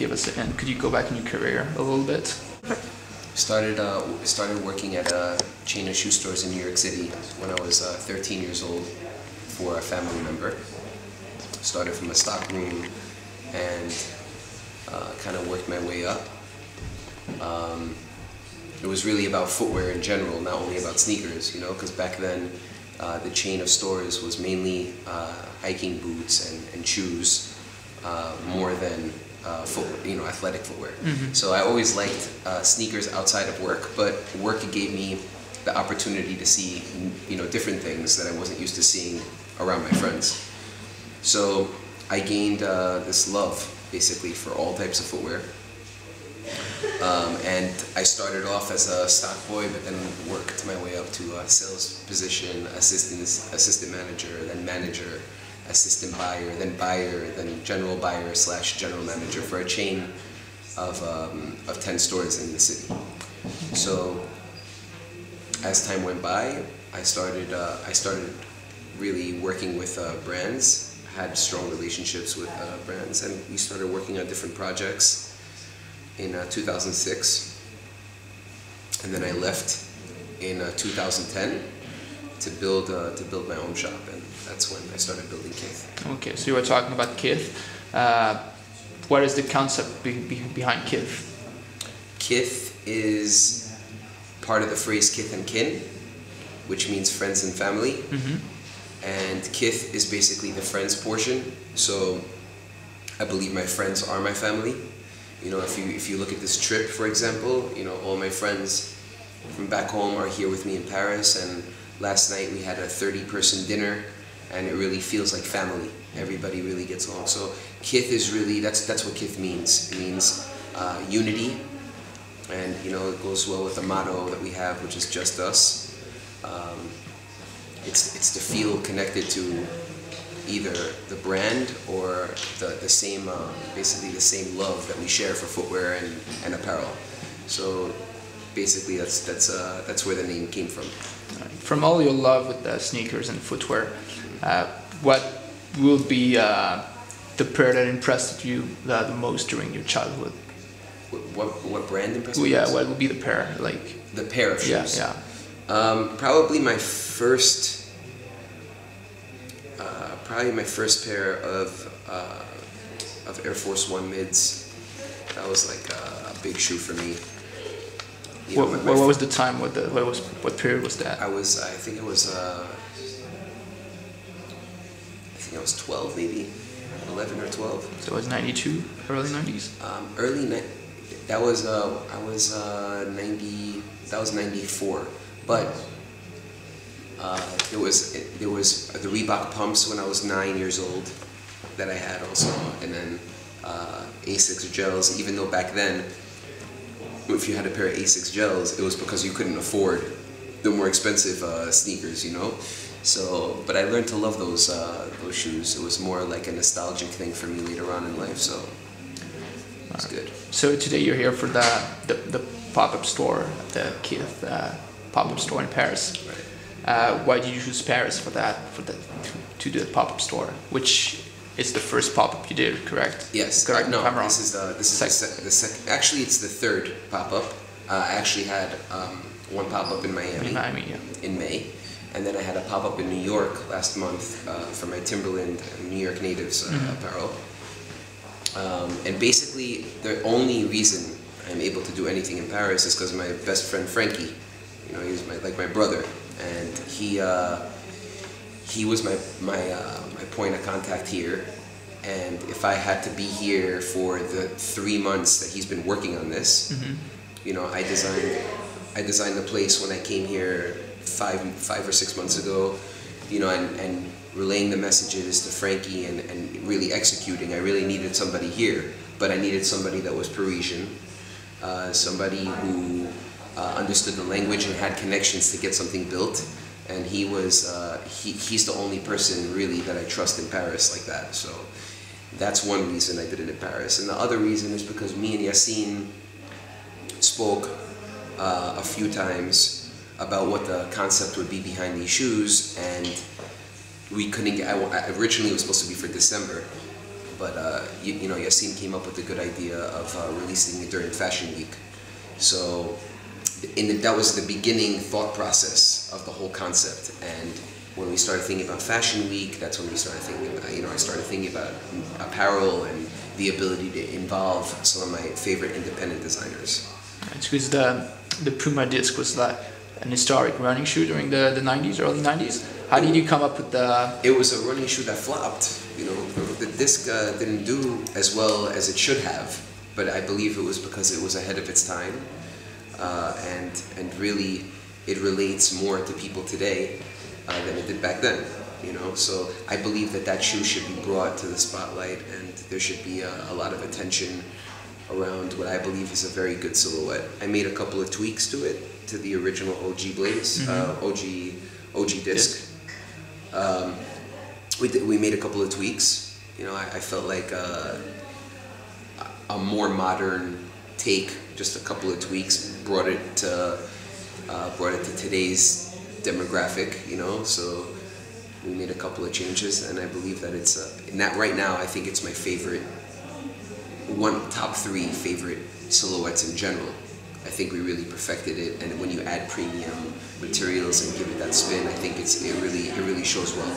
give us and could you go back in your career a little bit? Started working at a chain of shoe stores in New York City when I was 13 years old for a family member. Started from a stock room and kind of worked my way up. It was really about footwear in general, not only about sneakers, you know, because back then the chain of stores was mainly hiking boots and shoes more than footwear, you know, athletic footwear. So I always liked sneakers outside of work, but work gave me the opportunity to see, you know, different things that I wasn't used to seeing around my friends. So I gained this love, basically, for all types of footwear. And I started off as a stock boy, but then worked my way up to a sales position, assistant manager, then manager, assistant buyer, then general buyer / general manager for a chain of 10 stores in the city. So as time went by, I started really working with brands. Had strong relationships with brands, and we started working on different projects in 2006, and then I left in 2010 to build my own shop, and that's when I started building Kith. Okay, so you were talking about Kith. What is the concept behind Kith? Kith is part of the phrase kith and kin, which means friends and family. And Kith is basically the friends portion. So I believe my friends are my family. You know, if you look at this trip, for example, you know, all my friends from back home are here with me in Paris, and last night we had a 30-person dinner, and it really feels like family. Everybody really gets along. So Kith is really, that's what Kith means. It means unity, and you know, it goes well with the motto that we have, which is just us. It's to feel connected to either the brand or the same, basically the same love that we share for footwear and apparel. So basically that's where the name came from. From all your love with the sneakers and footwear, what will be the pair that impressed you the most during your childhood? What brand impressed me? Yeah, what would be the pair, like? The pair of shoes? Yeah. Probably my first pair of Air Force One mids. That was like a big shoe for me. You know, what was the time? What period was that? I think I was 12, maybe 11 or 12. So it was 92, early 90s. That was I was 90. That was 94. But there was the Reebok pumps when I was 9 years old that I had also, and then Asics gels. Even though back then, if you had a pair of Asics gels, it was because you couldn't afford the more expensive sneakers, you know. So, but I learned to love those shoes. It was more like a nostalgic thing for me later on in life. So it's good. So today you're here for the pop-up store, the Kith pop-up store in Paris. Right. Why did you choose Paris to do the pop-up store, which is the first pop-up you did, correct? Yes. Correct. No, I'm wrong. this is the second. Actually, it's the third pop-up. I actually had one pop-up in Miami. In May, and then I had a pop-up in New York last month for my Timberland New York Natives apparel. And basically, the only reason I'm able to do anything in Paris is because of my best friend Frankie. You know, he was like my brother, and he was my point of contact here. And if I had to be here for the 3 months that he's been working on this, you know, I designed the place when I came here five or 6 months ago, you know, and relaying the messages to Frankie and really executing. I really needed somebody here, but I needed somebody that was Parisian, somebody who understood the language and had connections to get something built. And he was he's the only person really that I trust in Paris like that. So that's one reason I did it in Paris. And the other reason is because me and Yassine spoke a few times about what the concept would be behind these shoes, and we couldn't get, originally it was supposed to be for December, but you know, Yassine came up with the good idea of releasing it during Fashion Week. So that was the beginning thought process of the whole concept. And when we started thinking about Fashion Week, that's when we started thinking about, you know, I started thinking about apparel and the ability to involve some of my favorite independent designers. It's because the Puma disc was like an historic running shoe during the 90s, early 90s. How did you come up with the... It was a running shoe that flopped. You know, the disc didn't do as well as it should have, but I believe it was because it was ahead of its time. And really, it relates more to people today than it did back then. You know, so I believe that shoe should be brought to the spotlight, and there should be a lot of attention around what I believe is a very good silhouette. I made a couple of tweaks to it, to the original OG Blaze, OG disc. We made a couple of tweaks. You know, I felt like a more modern take, just a couple of tweaks, brought it to today's demographic. You know, so we made a couple of changes, and I believe that it's right now I think it's my favorite, top 3 favorite silhouettes in general. I think we really perfected it, and when you add premium materials and give it that spin, I think it really shows well.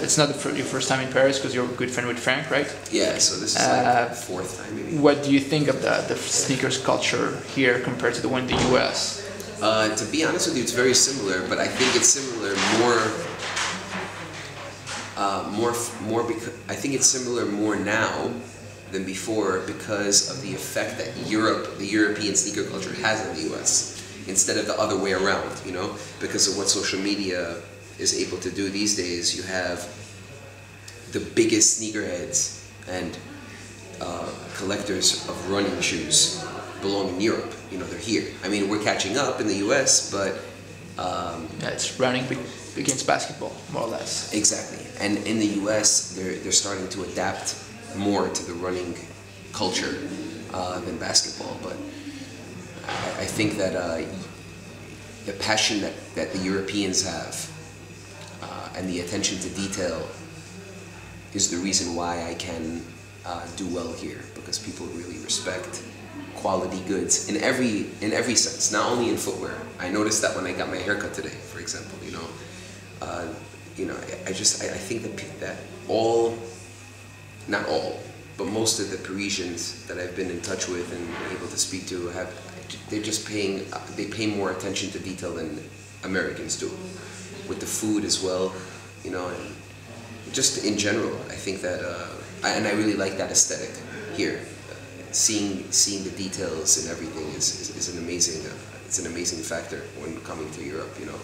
It's not your first time in Paris because you're a good friend with Frank, right? Yeah, so this is like 4th time maybe. What do you think of the sneakers culture here compared to the one in the US? To be honest with you, it's very similar, but I think it's similar I think it's similar more now than before because of the effect that the European sneaker culture has on the US, instead of the other way around, you know, because of what social media is able to do these days. You have the biggest sneakerheads and collectors of running shoes belong in Europe. You know, they're here. I mean, we're catching up in the US, but yeah, it's running against basketball, more or less. Exactly. And in the US, they're starting to adapt more to the running culture than basketball. But I think that the passion that the Europeans have and the attention to detail is the reason why I can do well here, because people really respect quality goods in every sense, not only in footwear. I noticed that when I got my haircut today, for example. I think that not all, but most of the Parisians that I've been in touch with and able to speak to they pay more attention to detail than Americans do, with the food as well, you know, and just in general. I think that, and I really like that aesthetic here. Seeing the details and everything is an amazing factor when coming to Europe, you know.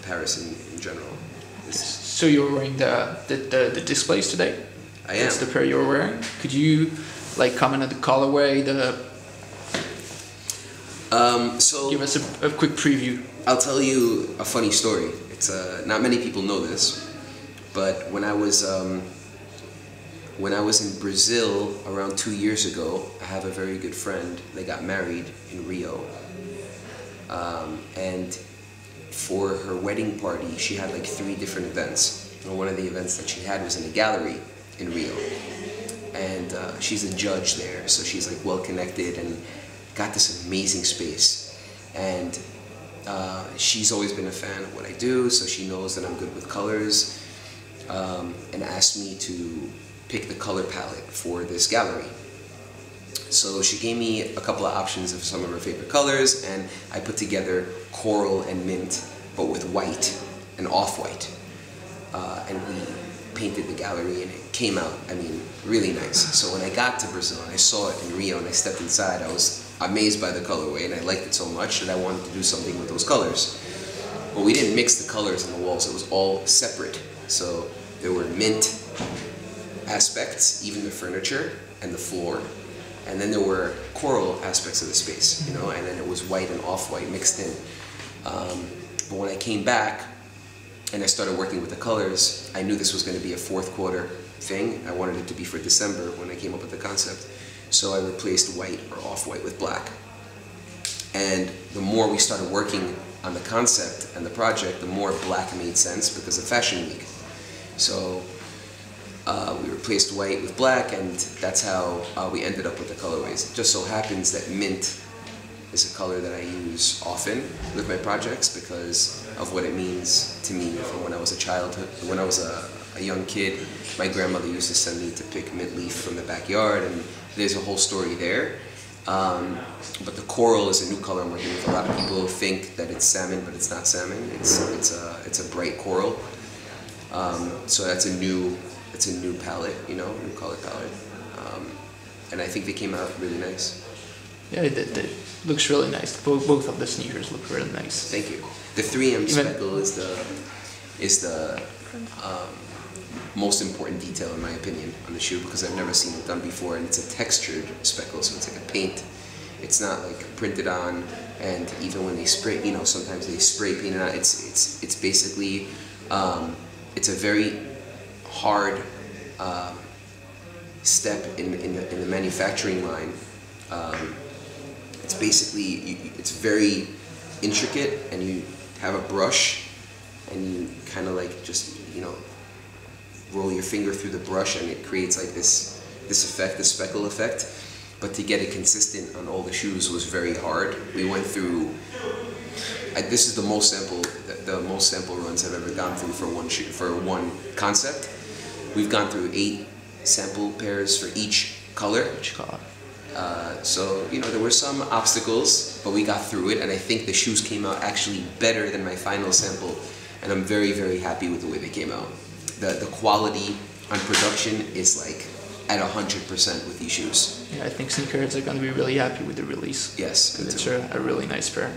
Paris in general. So you're wearing the displays today? I am. That's the pair you're wearing. Could you comment on the colorway? So give us a quick preview. I'll tell you a funny story. It's not many people know this, but when I was in Brazil around 2 years ago, I have a very good friend. They got married in Rio, and for her wedding party, she had like 3 different events. And one of the events that she had was in a gallery in Rio. And she's a judge there, so she's like well connected and got this amazing space. And she's always been a fan of what I do, so she knows that I'm good with colors, and asked me to pick the color palette for this gallery. So she gave me a couple of options of some of her favorite colors, and I put together coral and mint, but with white and off-white. And we painted the gallery, and it came out, I mean, really nice. So when I got to Brazil and I saw it in Rio and I stepped inside, I was amazed by the colorway, and I liked it so much that I wanted to do something with those colors. But we didn't mix the colors on the walls, it was all separate. So there were mint aspects, even the furniture and the floor. And then there were coral aspects of the space, you know, and then it was white and off-white mixed in. But when I came back and I started working with the colors, I knew this was going to be a 4th quarter thing. I wanted it to be for December when I came up with the concept. So I replaced white or off-white with black. And the more we started working on the concept and the project, the more black made sense because of Fashion Week. So We replaced white with black, and that's how we ended up with the colorways. It just so happens that mint is a color that I use often with my projects because of what it means to me from when I was a child. When I was a young kid, my grandmother used to send me to pick mint leaf from the backyard, and there's a whole story there. But the coral is a new color I'm working with. A lot of people think that it's salmon, but it's not salmon. It's a bright coral. So that's a new palette, you know, new color palette. And I think they came out really nice. Yeah, it looks really nice. Both of the sneakers look really nice. Thank you. The 3M speckle is the most important detail in my opinion on the shoe because I've never seen it done before, and it's a textured speckle, so it's like a paint. It's not like printed on, and even when they spray, you know, sometimes they spray paint it on. It's basically it's a very hard step in the manufacturing line. It's basically, it's very intricate, and you have a brush and you kind of like just, you know, roll your finger through the brush and it creates like this effect, the speckle effect. But to get it consistent on all the shoes was very hard. We went through, this is the most sample runs I've ever gone through for one shoe, for one concept. We've gone through 8 sample pairs for each color. So, you know, there were some obstacles, but we got through it, and I think the shoes came out actually better than my final sample, and I'm very, very happy with the way they came out. The quality on production is like at 100% with these shoes. Yeah, I think sneakerheads are going to be really happy with the release. Yes, because it's a really nice pair.